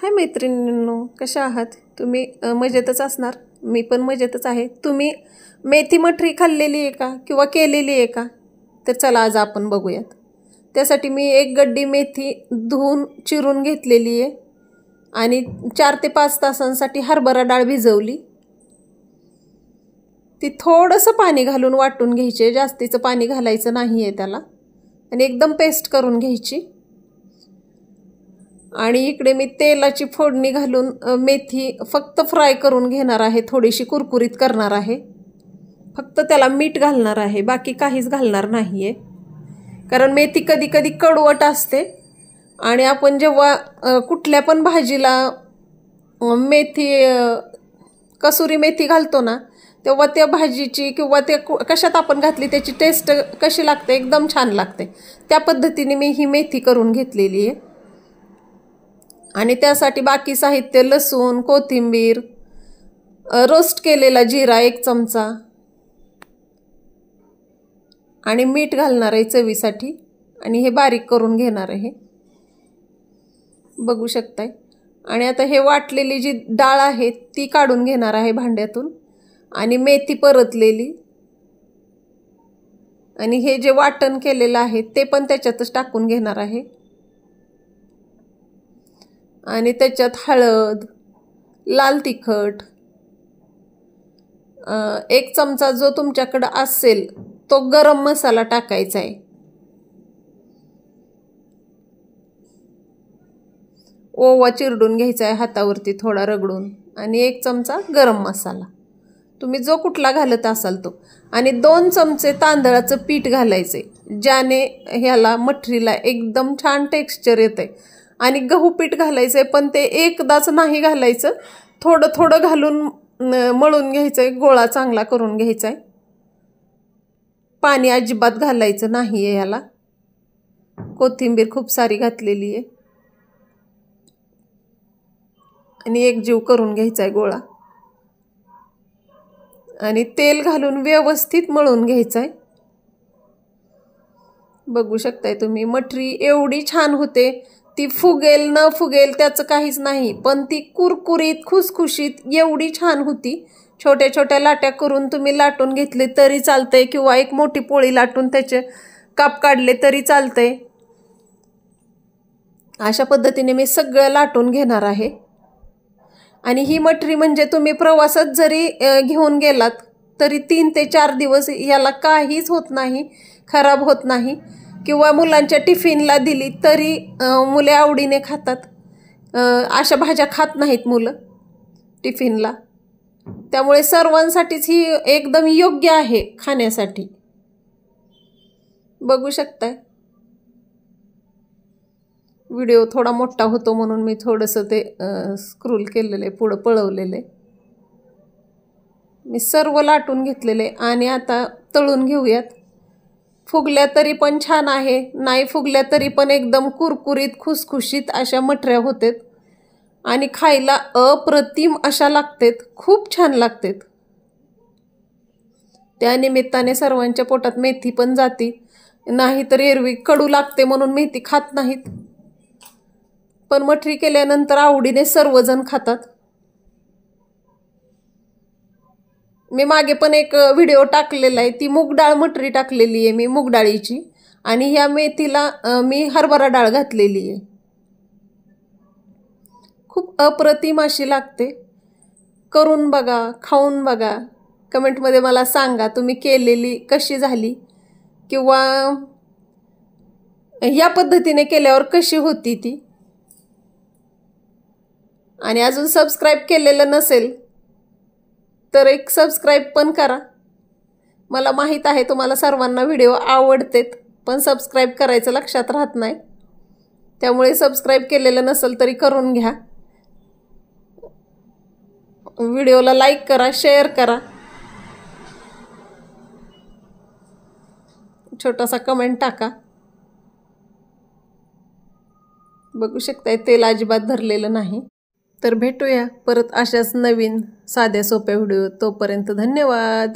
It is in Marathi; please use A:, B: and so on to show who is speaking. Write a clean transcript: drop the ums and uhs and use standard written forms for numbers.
A: हाय मैत्रिणींनो, कशा आहात तुम्ही? मजेतच असणार. मी पण मजेतच आहे. तुम्ही मेथी मठरी खाल्लेली आहे का किंवा केलेली आहे का? तर चला आज आपण बघूयात. त्यासाठी मी एक गड्डी मेथी धुवून चिरून घेतलेली आहे आणि 4 ते 5 तासांसाठी हरभरा डाळ भिजवली. ती थोडंसं पाणी घालून वाटून घ्यायची, जास्तीचं पाणी घालायचं नाही आहे त्याला, आणि एकदम पेस्ट करून घ्यायची. आणि इकडे मी तेलाची फोडणी घालून मेथी फक्त फ्राय करून घेणार आहे, थोडीशी कुरकुरीत करणार आहे. फक्त त्याला मीठ घालणार आहे, बाकी काहीच घालणार नाही आहे. कारण मेथी कधी कधी कडवट असते आणि आपण जेव्हा कुठल्या पण भाजीला मेथी कसुरी मेथी घालतो ना, तेव्हा त्या भाजीची किंवा त्या कशात आपण घातली त्याची टेस्ट कशी लागते, एकदम छान लागते. त्या पद्धतीने मी ही मेथी करून घेतलेली आहे. आणि त्यासाठी बाकी साहित्य लसूण, कोथिंबीर, रोस्ट केलेला जिरा 1 चमचा आणि मीठ घालणार आहे चवीसाठी. आणि हे बारीक करून घेणार आहे, बघू शकताय. आणि आता हे वाटलेली जी डाळ आहे ती काढून घेणार आहे भांड्यातून, आणि मेथी परतलेली, आणि हे जे वाटण केलेलं आहे ते पण त्याच्यातच टाकून घेणार आहे. आणि त्याच्यात हळद, लाल तिखट, 1 चमचा जो तुमच्याकडे असेल तो गरम मसाला टाकायचा आहे. ओवा चिरडून घ्यायचा आहे हातावरती थोडा रगडून, आणि 1 चमचा गरम मसाला, तुम्ही जो कुठला घालत असाल तो. आणि 2 चमचे तांदळाचं पीठ घालायचे, ज्याने ह्याला मठरीला एकदम छान टेक्स्चर येते. आणि गहू पीठ घालायचं आहे, पण ते एकदाच नाही घालायचं, थोडं थोडं घालून मळून घ्यायचं आहे, गोळा चांगला करून घ्यायचा आहे. पाणी अजिबात घालायचं नाही आहे ह्याला. कोथिंबीर खूप सारी घातलेली आहे आणि एकजीव करून घ्यायचा आहे गोळा. आणि तेल घालून व्यवस्थित मळून घ्यायचं आहे. बघू शकताय तुम्ही, मठरी एवढी छान होते. ती फुगेल न फुगेल त्याचं काहीच नाही, पण ती कुरकुरीत खुसखुशीत एवढी छान होती. छोट्या छोट्या लाट्या करून तुम्ही लाटून घेतले तरी चालतंय, किंवा एक मोठी पोळी लाटून त्याचे काप काढले तरी चालतंय. अशा पद्धतीने मी सगळं लाटून घेणार आहे. आणि ही मठरी म्हणजे तुम्ही प्रवासात जरी घेऊन गेलात तरी 3 ते 4 दिवस याला काहीच होत नाही, खराब होत नाही. किंवा मुलांच्या टिफिनला दिली तरी मुले आवडीने खातात. अशा भाज्या खात नाहीत मुलं टिफिनला, त्यामुळे सर्वांसाठीच ही एकदम योग्य आहे खाण्यासाठी. बघू शकताय, व्हिडिओ थोडा मोठा होतो म्हणून मी थोडंसं ते स्क्रोल केलेलं आहे, पुढं पळवलेलं आहे. मी सर्व लाटून घेतलेले आणि आता तळून घेऊयात. फुगल्या तरी पण छान आहे, नाही फुगल्या तरी पण एकदम कुरकुरीत खुसखुशीत अशा मठऱ्या होतात आणि खायला अप्रतिम अशा लागतात, खूप छान लागतात. त्या निमित्ताने सर्वांच्या पोटात मेथी पण जाती, नाहीतर एरवी कडू लागते म्हणून मेथी खात नाहीत, पण मठरी केल्यानंतर आवडीने सर्वजण खातात. मी मागे पण एक व्हिडिओ टाकलेला आहे, ती मूग डाळ मठरी टाकलेली आहे मी, मूग डाळीची. आणि ह्या मेथीला मी हरभरा डाळ घातलेली आहे. खूप अप्रतिम अशी लागते. करून बघा, खाऊन बघा, कमेंटमध्ये मला सांगा तुम्ही केलेली कशी झाली, किंवा या पद्धतीने केल्यावर कशी होती ती. आणि अजून सबस्क्राईब केलेलं नसेल तर एक सबस्क्राईब पण करा. मला माहीत आहे तुम्हाला सर्वांना व्हिडिओ आवडतेत, पण सबस्क्राईब करायचं लक्षात राहत नाही, त्यामुळे सबस्क्राईब केलेलं नसेल तरी करून घ्या. व्हिडिओला लाईक करा, शेअर करा, छोटासा कमेंट टाका. बघू शकताय तेल अजिबात धरलेलं नाही. तर भेटूया परत अशाच नवीन साध्या सोप्या व्हिडिओ. तोपर्यंत धन्यवाद.